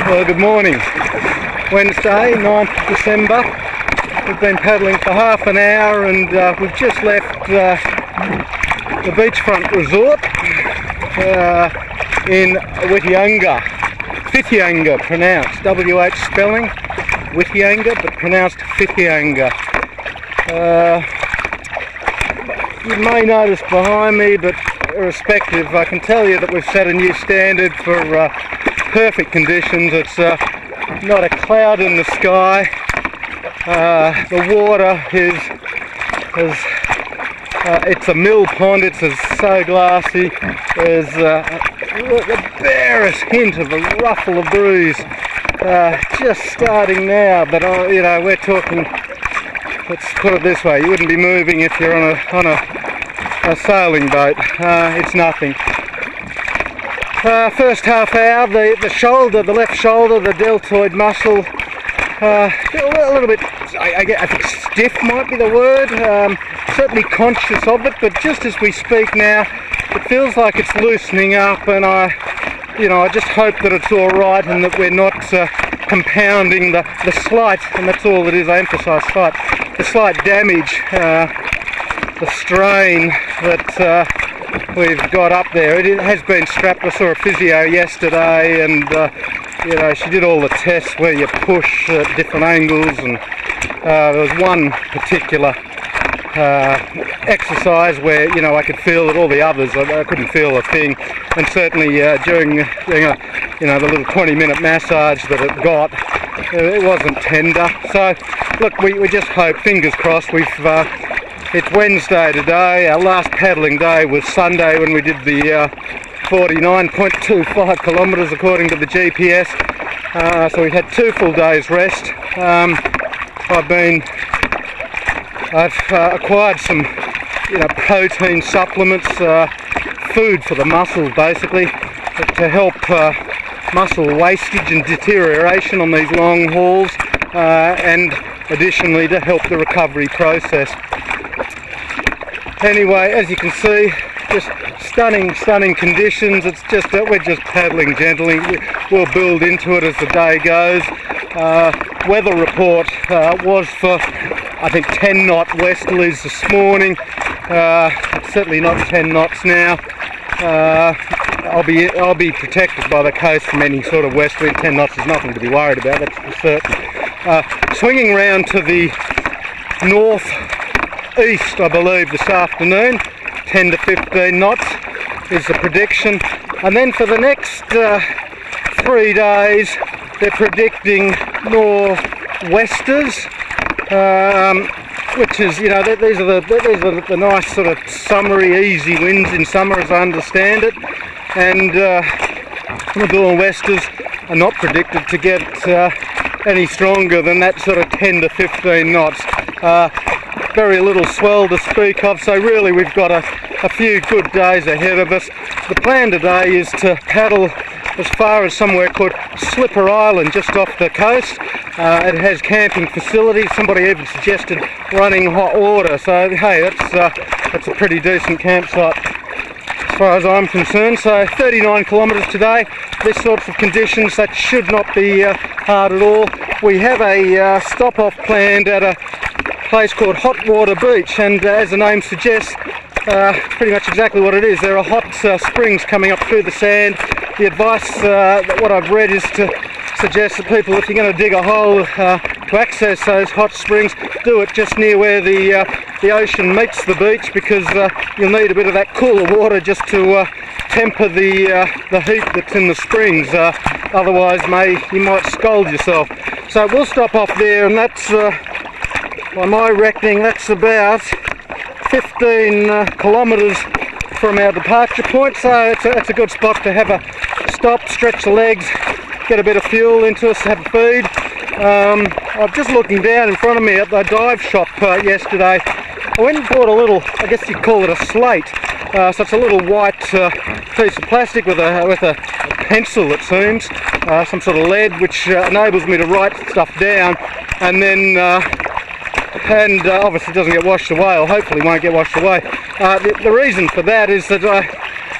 Well, good morning. Wednesday, 9th December. We've been paddling for half an hour and we've just left the beachfront resort in Whitianga, pronounced WH spelling, Whitianga, but pronounced Whitianga. You may notice behind me, but irrespective, I can tell you that we've set a new standard for perfect conditions. It's not a cloud in the sky. The water it's a mill pond. It's so glassy. There's the barest hint of a ruffle of breeze just starting now, but you know, we're talking, let's put it this way, you wouldn't be moving if you're on a sailing boat. It's nothing. First half hour, the left shoulder, the deltoid muscle, a little bit, I think stiff might be the word, certainly conscious of it, but just as we speak now, it feels like it's loosening up, and I just hope that it's all right and that we're not compounding the slight, and that's all it is, I emphasise slight, the slight damage, the strain that we've got up there. It has been strapped. I saw a physio yesterday, and she did all the tests where you push at different angles, and there was one particular exercise where I could feel that all the others I couldn't feel a thing, and certainly during the little 20-minute massage that it got, it wasn't tender. So look, we just hope, fingers crossed. It's Wednesday today. Our last paddling day was Sunday when we did the 49.25 kilometres according to the GPS. So we've had 2 full days rest. I've acquired some protein supplements, food for the muscles basically, to help muscle wastage and deterioration on these long hauls, and additionally to help the recovery process. Anyway, as you can see, just stunning conditions. It's just that we're just paddling gently. We'll build into it as the day goes. Weather report was for, I think, 10 knot westerlies this morning. It's certainly not 10 knots now. I'll be protected by the coast from any sort of westerly. 10 knots is nothing to be worried about, that's for certain. Swinging round to the northeast, I believe, this afternoon. 10 to 15 knots is the prediction. And then for the next 3 days, they're predicting nor'westers, which is, these are the nice sort of summery, easy winds in summer, as I understand it. And the nor'westers are not predicted to get any stronger than that sort of 10 to 15 knots. Very little swell to speak of, so really we've got a few good days ahead of us. The plan today is to paddle as far as somewhere called Slipper Island, just off the coast. It has camping facilities. Somebody even suggested running hot water, so hey, that's a pretty decent campsite as far as I'm concerned. So 39 kilometres today, these sorts of conditions, that should not be hard at all. We have a stop-off planned at a place called Hot Water Beach, and as the name suggests, pretty much exactly what it is. There are hot springs coming up through the sand. The advice that what I've read is to suggest that people, if you're going to dig a hole to access those hot springs, do it just near where the ocean meets the beach, because you'll need a bit of that cooler water just to temper the heat that's in the springs. Otherwise, you might scald yourself. So we'll stop off there, and that's, by my reckoning, that's about 15 kilometres from our departure point, so it's a good spot to have a stop, stretch the legs, get a bit of fuel into us, have a feed. I'm just looking down in front of me at the dive shop yesterday. I went and bought a little, I guess you'd call it a slate, so it's a little white piece of plastic with a pencil, it seems, some sort of lead, which enables me to write stuff down, and then obviously it doesn't get washed away, or hopefully won't get washed away. The reason for that is that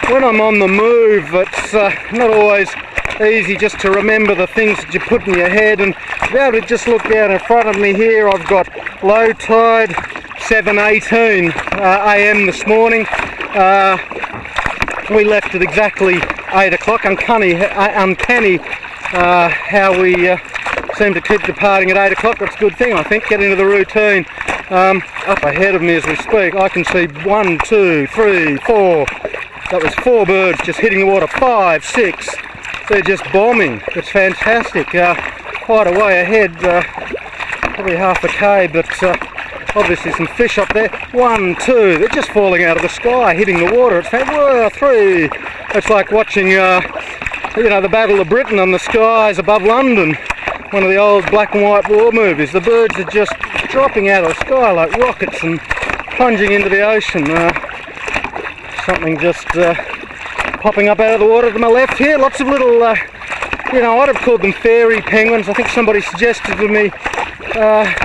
when I'm on the move, it's not always easy just to remember the things that you put in your head, and to be able to just look down in front of me here, I've got low tide 7:18 a.m. this morning. We left at exactly 8 o'clock. Uncanny how we seem to keep departing at 8 o'clock. That's a good thing, I think. Get into the routine. Up ahead of me as we speak, I can see 1, 2, 3, 4. That was 4 birds just hitting the water. 5, 6. They're just bombing. It's fantastic. Quite a way ahead, probably half a K, but obviously some fish up there. 1, 2. They're just falling out of the sky, hitting the water. It's fantastic. 3. It's like watching, you know, the Battle of Britain on the skies above London. One of the old black and white war movies. The birds are just dropping out of the sky like rockets and plunging into the ocean. Something just popping up out of the water to my left here. Lots of little, you know, I'd have called them fairy penguins. I think somebody suggested to me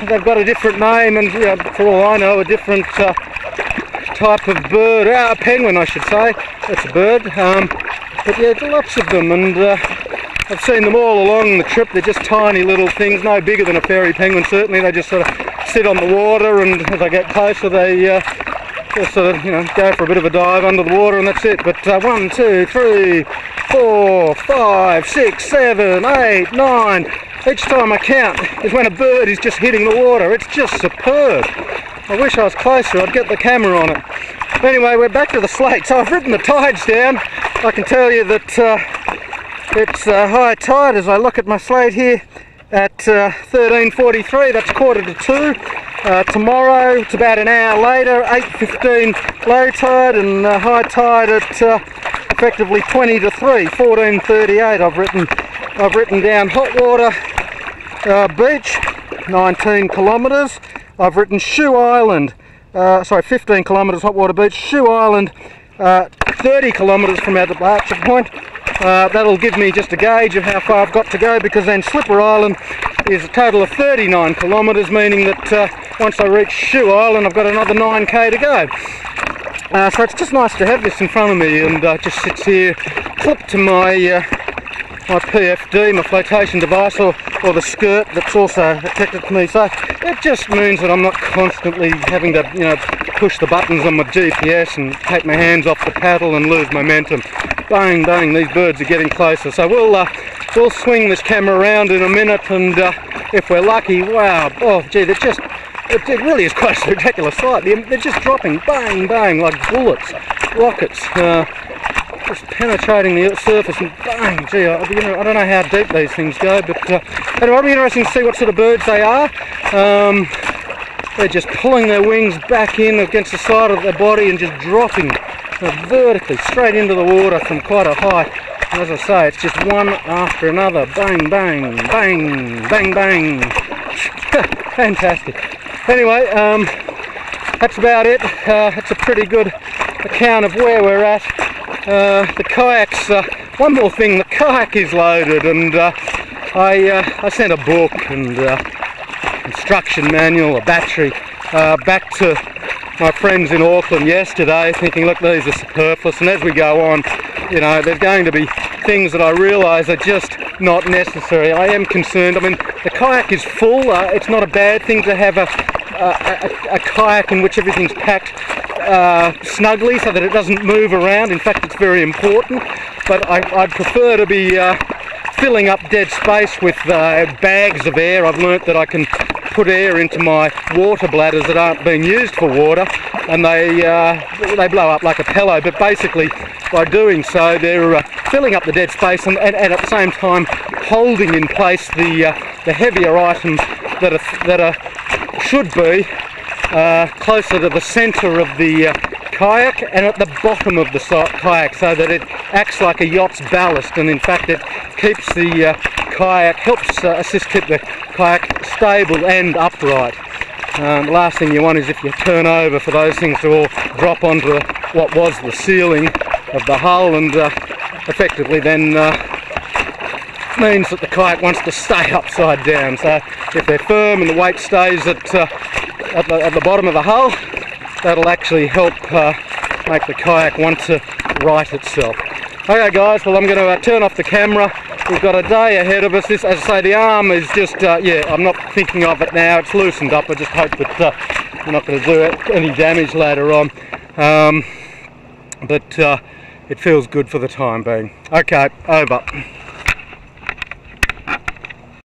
they've got a different name, and you know, for all I know, a different type of bird. A penguin, I should say. That's a bird. But yeah, there's lots of them, and I've seen them all along the trip. They're just tiny little things, no bigger than a fairy penguin certainly. They just sort of sit on the water, and as I get closer they just sort of, you know, go for a bit of a dive under the water, and that's it. But 1, 2, 3, 4, 5, 6, 7, 8, 9. Each time I count is when a bird is just hitting the water. It's just superb. I wish I was closer, I'd get the camera on it. Anyway, we're back to the slate. So I've written the tides down. I can tell you that it's high tide as I look at my slate here at 13:43. That's 1:45. Tomorrow, it's about an hour later, 8:15 low tide, and high tide at effectively 20 to 3, 14:38. I've written down Hotwater Beach, 19 kilometres. I've written Shoe Island, 15 kilometres Hotwater Beach. Shoe Island, 30 kilometres from our departure point. That'll give me just a gauge of how far I've got to go, because then Slipper Island is a total of 39 kilometres, meaning that once I reach Shoe Island I've got another 9k to go. So it's just nice to have this in front of me, and just sits here clipped to my my PFD, my flotation device, or the skirt that's also attached to me. So it just means that I'm not constantly having to, you know, push the buttons on my GPS and take my hands off the paddle and lose momentum. Bang, bang, these birds are getting closer. So we'll swing this camera around in a minute, and if we're lucky, wow, oh gee, they're just, it really is quite a spectacular sight. They're just dropping, bang, bang, like bullets, rockets, just penetrating the surface, and bang, gee, I don't know how deep these things go, but anyway, it'll be interesting to see what sort of birds they are. They're just pulling their wings back in against the side of their body and just dropping vertically straight into the water from quite a height. And as I say, it's just one after another, bang, bang, bang, bang, bang. Fantastic. Anyway, that's about it. That's a pretty good account of where we're at. The kayaks, one more thing, the kayak is loaded, and I sent a book and instruction manual, a battery, back to my friends in Auckland yesterday, thinking, look, these are superfluous, and as we go on, you know, there's going to be things that I realise are just not necessary. I am concerned. I mean, the kayak is full. It's not a bad thing to have a kayak in which everything's packed snugly so that it doesn't move around. In fact, it's very important, but I'd prefer to be filling up dead space with bags of air. I've learnt that I can put air into my water bladders that aren't being used for water, and they blow up like a pillow, but basically by doing so they're filling up the dead space and at the same time holding in place the heavier items that should be closer to the centre of the kayak and at the bottom of the kayak, so that it acts like a yacht's ballast, and in fact it keeps the kayak, helps assist keep the kayak stable and upright. The last thing you want is if you turn over for those things to all drop onto what was the ceiling of the hull, and effectively then means that the kayak wants to stay upside down. So if they're firm and the weight stays at the bottom of the hull, that'll actually help make the kayak want to right itself. Okay guys, well I'm going to turn off the camera. We've got a day ahead of us. This, as I say, the arm is just, yeah, I'm not thinking of it now. It's loosened up. I just hope that we're not going to do any damage later on. But it feels good for the time being. Okay, over.